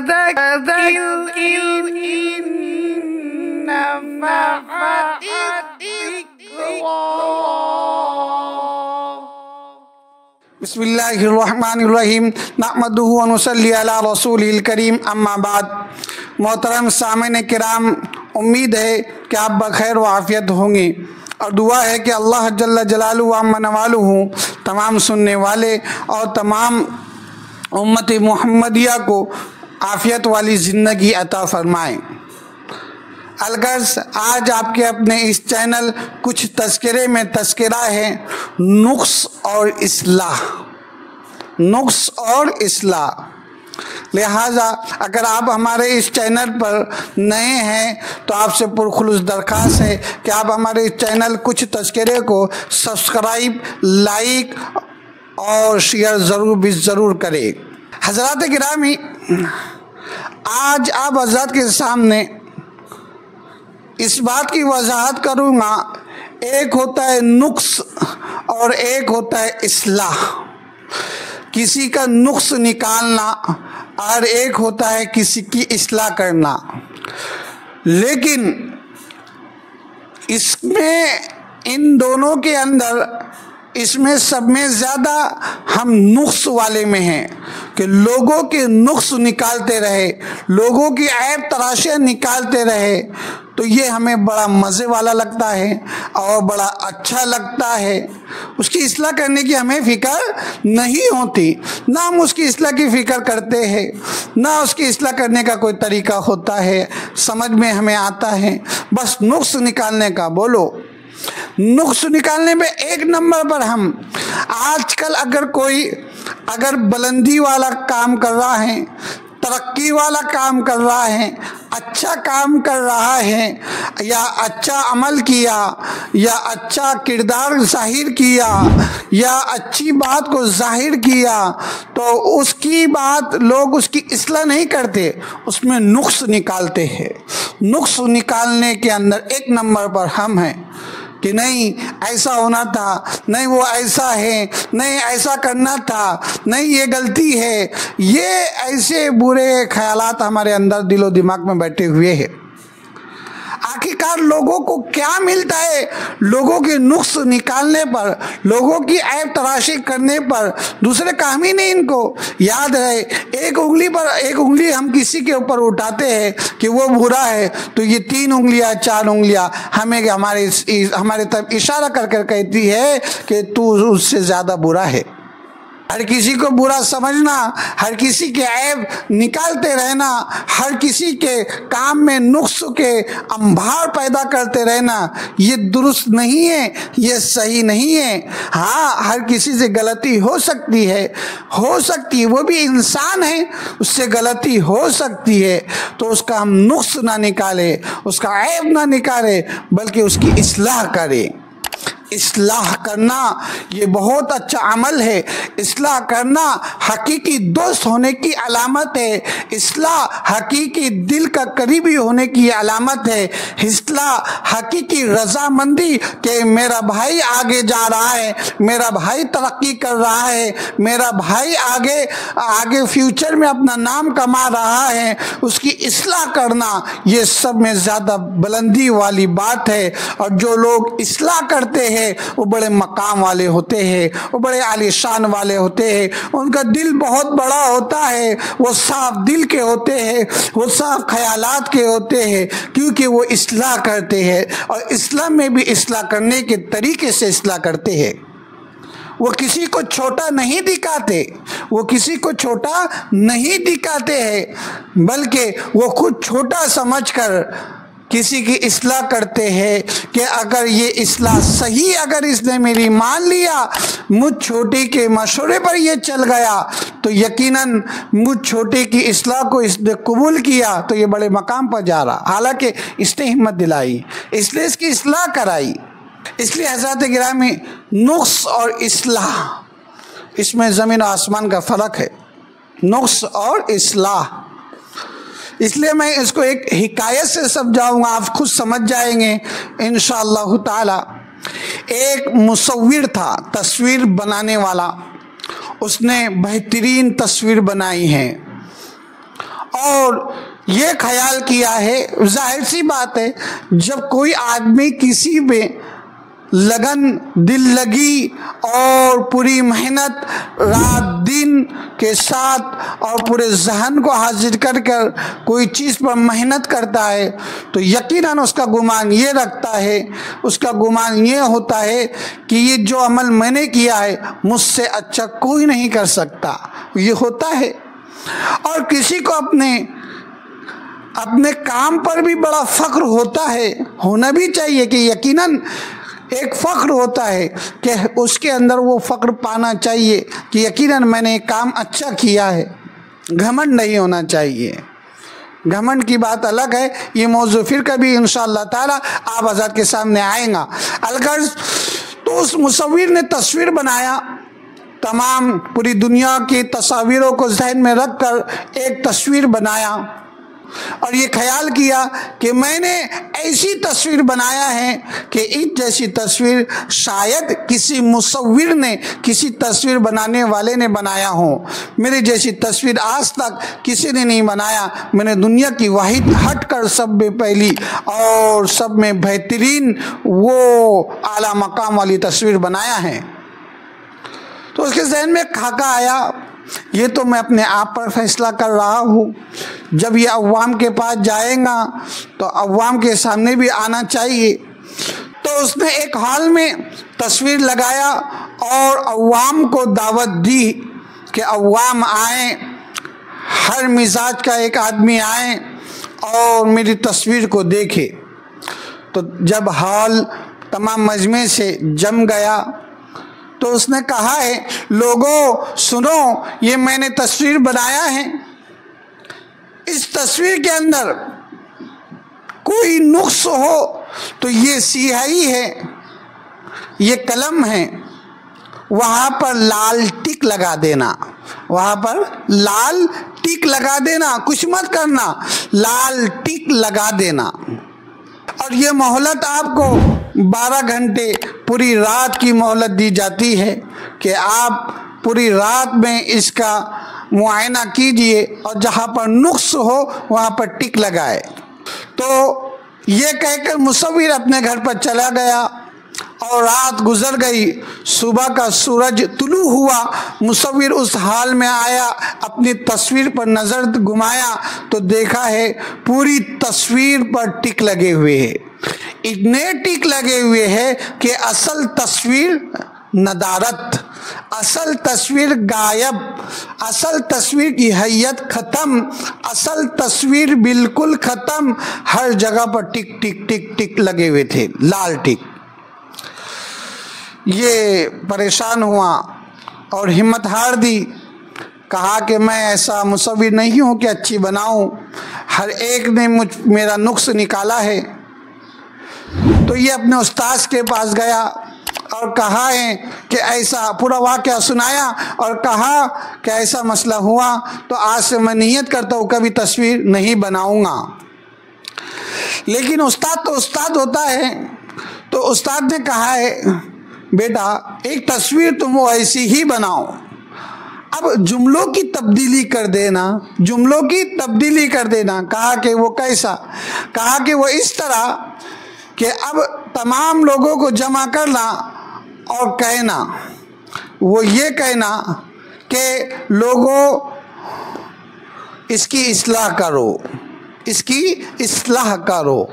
बिस्मिल्लाहिर्रहमानिर्रहीम नहमदुहु व नुसल्ली अला रसूलिल करीम अम्मा बाद। मोहतरम सामिन किराम, उम्मीद है कि आप बखैर व आफ़ियत होंगे और दुआ है कि अल्लाह जल्ल जलालुहु व अम्मा नवालुहु तमाम सुनने वाले और तमाम उम्मत मुहम्मदिया को आफ़ियत वाली ज़िंदगी अता फ़रमाएँ। अलगर्ज़ आज आपके अपने इस चैनल कुछ तज़किरे में तज़किरा है नुक्स और इस्लाह, नुक्स और इस्लाह। लिहाजा अगर आप हमारे इस चैनल पर नए हैं तो आपसे पुरखुलूस दरख्वास्त है कि आप हमारे इस चैनल कुछ तज़किरे को सब्सक्राइब, लाइक और शेयर ज़रूर करें। हज़रात गिरामी, आज आप हज़रात के सामने इस बात की वजाहत करूँगा, एक होता है नुक्स और एक होता है इस्लाह, किसी का नुक्स निकालना और एक होता है किसी की इस्लाह करना। लेकिन इसमें इन दोनों के अंदर इसमें सब में ज़्यादा हम नुक्स वाले में हैं कि लोगों के नुक्स निकालते रहे, लोगों की ऐब तराशियाँ निकालते रहे, तो ये हमें बड़ा मज़े वाला लगता है और बड़ा अच्छा लगता है। उसकी इस्लाह करने की हमें फ़िक्र नहीं होती, ना हम उसकी इस्लाह की फ़िक्र करते हैं, ना उसकी इस्लाह करने का कोई तरीका होता है, समझ में हमें आता है। बस नुक्स निकालने का बोलो। नुक्स निकालने में एक नंबर पर हम आजकल अगर बुलंदी वाला काम कर रहा है, तरक्की वाला काम कर रहा है, अच्छा काम कर रहा है, या अच्छा अमल किया, या अच्छा किरदार ज़ाहिर किया, या अच्छी बात को ज़ाहिर किया, तो उसकी बात लोग उसकी इस्लाह नहीं करते, उसमें नुक्स निकालते हैं। नुक्स निकालने के अंदर एक नंबर पर हम हैं कि नहीं ऐसा होना था, नहीं वो ऐसा है, नहीं ऐसा करना था, नहीं ये गलती है। ये ऐसे बुरे ख्यालात हमारे अंदर दिलो दिमाग में बैठे हुए हैं। आखिरकार लोगों को क्या मिलता है? लोगों के नुक्स निकालने पर, लोगों की ऐब तराशी करने पर दूसरे काम ही नहीं इनको याद है। एक उंगली हम किसी के ऊपर उठाते हैं कि वो बुरा है, तो ये 3 उंगलियां 4 उंगलियां हमें हमारे तरफ इशारा कर कहती है कि तू उससे ज़्यादा बुरा है। हर किसी को बुरा समझना, हर किसी के ऐब निकालते रहना, हर किसी के काम में नुक्स के अंबार पैदा करते रहना, ये दुरुस्त नहीं है, ये सही नहीं है। हाँ, हर किसी से गलती हो सकती है, वो भी इंसान है, उससे गलती हो सकती है, तो उसका हम नुक्स ना निकाले, उसका ऐब ना निकाले, बल्कि उसकी इस्लाह करें। इस्लाह करना ये बहुत अच्छा अमल है। इस्लाह करना हकीकी दोस्त होने की अलामत है। इस्लाह हकीकी दिल का करीबी होने की अलामत है। इस्लाह हकीकी रज़ामंदी कि मेरा भाई आगे जा रहा है, मेरा भाई तरक्की कर रहा है, मेरा भाई आगे फ्यूचर में अपना नाम कमा रहा है, उसकी इस्लाह करना ये सब में ज़्यादा बुलंदी वाली बात है। और जो लोग इस्लाह करते हैं वो बड़े मकाम वाले होते हैं, वो बड़े आलीशान वाले होते हैं, उनका दिल बहुत बड़ा होता है, वो साफ दिल के होते हैं, वो साफ ख्यालात के होते हैं, क्योंकि वो इस्लाह करते हैं और इस्लाम में भी इस्लाह करने के तरीके से इस्लाह करते हैं। वो किसी को छोटा नहीं दिखाते, वो किसी को छोटा नहीं दिखाते हैं, बल्कि वो खुद छोटा समझकर किसी की इस्लाह करते हैं कि अगर ये इस्लाह सही, अगर इसने मेरी मान लिया, मुझ छोटे के मशवरे पर ये चल गया, तो यकीनन मुझ छोटे की इस्लाह को इसने कबूल किया तो ये बड़े मकाम पर जा रहा। हालांकि इसने हिम्मत दिलाई, इसलिए इसकी इस्लाह कराई। इसलिए हज़रात गिरामी, नुक्स और इस्लाह, इसमें ज़मीन और आसमान का फ़र्क है। नुक्स और इस्लाह, इसलिए मैं इसको एक हिकायत से समझाऊंगा, आप खुद समझ जाएंगे इंशाअल्लाह ताला। एक मुसव्विर था, तस्वीर बनाने वाला, उसने बेहतरीन तस्वीर बनाई है और ये ख्याल किया है, जाहिर सी बात है जब कोई आदमी किसी में लगन, दिल लगी और पूरी मेहनत रात दिन के साथ और पूरे जहन को हाजिर कर कर कोई चीज़ पर मेहनत करता है तो यकीनन उसका गुमान ये रखता है, उसका गुमान ये होता है कि ये जो अमल मैंने किया है मुझसे अच्छा कोई नहीं कर सकता, ये होता है। और किसी को अपने काम पर भी बड़ा फख्र होता है, होना भी चाहिए कि यकीनन एक फ़ख्र होता है कि उसके अंदर वो फ़ख्र पाना चाहिए कि यकीनन मैंने एक काम अच्छा किया है। घमंड नहीं होना चाहिए, घमंड की बात अलग है, ये मौजू फिर कभी इंशाअल्लाह ताला आप हज़रत के सामने आएगा। अलगर्ज तो उस मुसव्विर ने तस्वीर बनाया, तमाम पूरी दुनिया की तस्वीरों को जहन में रख कर एक तस्वीर बनाया और ये ख्याल किया कि मैंने ऐसी तस्वीर बनाया है कि इस जैसी तस्वीर शायद किसी मुसव्विर ने, किसी तस्वीर बनाने वाले ने बनाया हो। मेरी जैसी तस्वीर आज तक किसी ने नहीं बनाया। मैंने दुनिया की वाहिद हट कर सब में पहली और सब में बेहतरीन वो आला मकाम वाली तस्वीर बनाया है। तो उसके जहन में खाका आया, ये तो मैं अपने आप पर फैसला कर रहा हूँ, जब ये अवाम के पास जाएगा तो अवाम के सामने भी आना चाहिए। तो उसने एक हॉल में तस्वीर लगाया और अवाम को दावत दी कि अवाम आए, हर मिजाज का एक आदमी आए और मेरी तस्वीर को देखे। तो जब हॉल तमाम मजमे से जम गया तो उसने कहा है, लोगों सुनो, ये मैंने तस्वीर बनाया है, इस तस्वीर के अंदर कोई नुक्स हो तो ये स्याही है, ये कलम है, वहाँ पर लाल टिक लगा देना, वहाँ पर लाल टिक लगा देना, कुछ मत करना, लाल टिक लगा देना। और ये मोहलत आपको 12 घंटे पूरी रात की मोहलत दी जाती है कि आप पूरी रात में इसका मुआयना कीजिए और जहाँ पर नुक्स हो वहाँ पर टिक लगाए। तो ये कहकर मुसव्विर अपने घर पर चला गया और रात गुजर गई, सुबह का सूरज तुलू हुआ, मुसव्विर उस हाल में आया, अपनी तस्वीर पर नज़र घुमाया तो देखा है पूरी तस्वीर पर टिक लगे हुए हैं। इतने टिक लगे हुए हैं कि असल तस्वीर नदारत, असल तस्वीर गायब, असल तस्वीर की हैयत ख़त्म, असल तस्वीर बिल्कुल ख़त्म, हर जगह पर टिक टिक टिक टिक लगे हुए थे, लाल टिक। ये परेशान हुआ और हिम्मत हार दी, कहा कि मैं ऐसा मुसव्विर नहीं हूँ कि अच्छी बनाऊँ, हर एक ने मेरा नुक्स निकाला है। तो ये अपने उस्ताद के पास गया और कहा है कि ऐसा पूरा वाक़या सुनाया और कहा कि ऐसा मसला हुआ तो आज से मैं नियत करता हूँ कभी तस्वीर नहीं बनाऊँगा। लेकिन उस्ताद तो उस्ताद होता है, तो उस्ताद ने कहा है, बेटा एक तस्वीर तुम वो ऐसी ही बनाओ, अब जुमलों की तब्दीली कर देना, जुमलों की तब्दीली कर देना। कहा कि वो कैसा? कहा कि वो इस तरह कि अब तमाम लोगों को जमा करना और कहना, वो ये कहना कि लोगों इसकी इस्लाह करो, इसकी इस्लाह करो।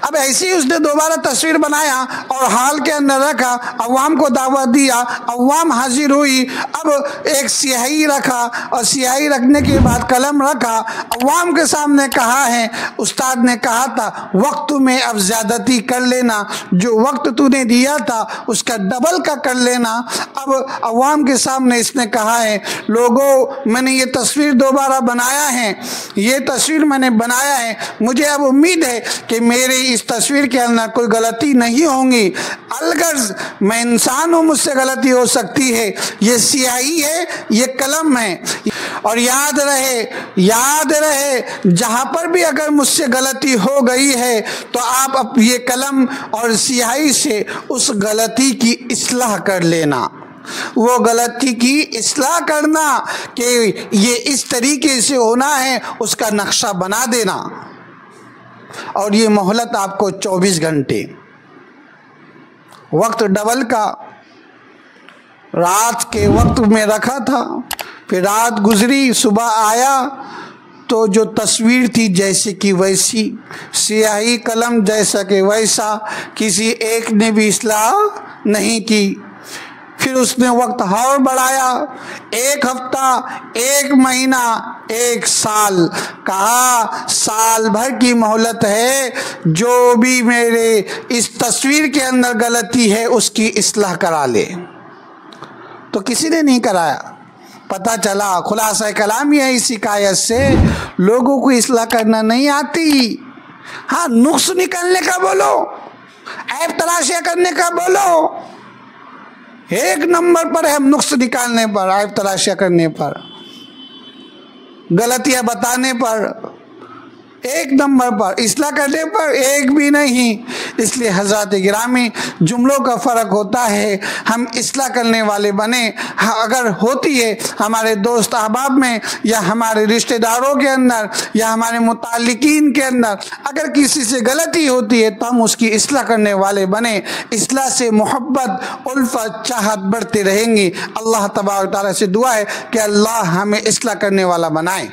अब ऐसे ही उसने दोबारा तस्वीर बनाया और हाल के अंदर रखा, अवाम को दावत दिया, अवाम हाजिर हुई। अब एक स्याही रखा और स्याही रखने के बाद कलम रखा, अवाम के सामने कहा है, उस्ताद ने कहा था वक्त में अब ज़्यादती कर लेना, जो वक्त तूने दिया था उसका डबल का कर लेना। अब अवाम के सामने इसने कहा है, लोगों मैंने ये तस्वीर दोबारा बनाया है, ये तस्वीर मैंने बनाया है, मुझे अब उम्मीद है कि मेरी इस तस्वीर के अंदर कोई गलती नहीं होगी। अलगर्ज मैं इंसान हूँ, मुझसे गलती हो सकती है, ये स्याही है, ये कलम है। और याद रहे जहाँ पर भी अगर मुझसे गलती हो गई है तो आप अब ये कलम और स्याही से उस गलती की इस्लाह कर लेना। वो गलती की इस्लाह करना कि ये इस तरीके से होना है, उसका नक्शा बना देना। और ये मोहलत आपको 24 घंटे, वक्त डबल का रात के वक्त में रखा था। फिर रात गुजरी, सुबह आया तो जो तस्वीर थी जैसे कि वैसी, स्याही कलम जैसा कि वैसा, किसी एक ने भी इस्लाह नहीं की। फिर उसने वक्त और बढ़ाया, 1 हफ्ता, 1 महीना, 1 साल। कहा साल भर की मोहलत है, जो भी मेरे इस तस्वीर के अंदर गलती है उसकी इस्लाह करा ले। तो किसी ने नहीं कराया। पता चला, खुलासा कलाम है इस शिकायत से, लोगों को इस्लाह करना नहीं आती। हाँ, नुक्स निकालने का बोलो, ऐब तलाशिया करने का बोलो, 1 नंबर पर है हम नुक्स निकालने पर, ऐब तलाशिया करने पर, गलतियां बताने पर 1 नंबर पर, इस्लाह करने पर 1 भी नहीं। इसलिए हज़रात गिरामी, जुमलों का फ़र्क होता है। हम इस्लाह करने वाले बने, अगर होती है हमारे दोस्त अहबाब में या हमारे रिश्तेदारों के अंदर या हमारे मुताल्लिकीन के अंदर अगर किसी से गलती होती है तो हम उसकी इस्लाह करने वाले बने। इस्लाह से मोहब्बत, उल्फत, चाहत बढ़ते रहेंगी। अल्लाह तबारक व तआला से दुआ है कि अल्लाह हमें इस्लाह करने वाला बनाए।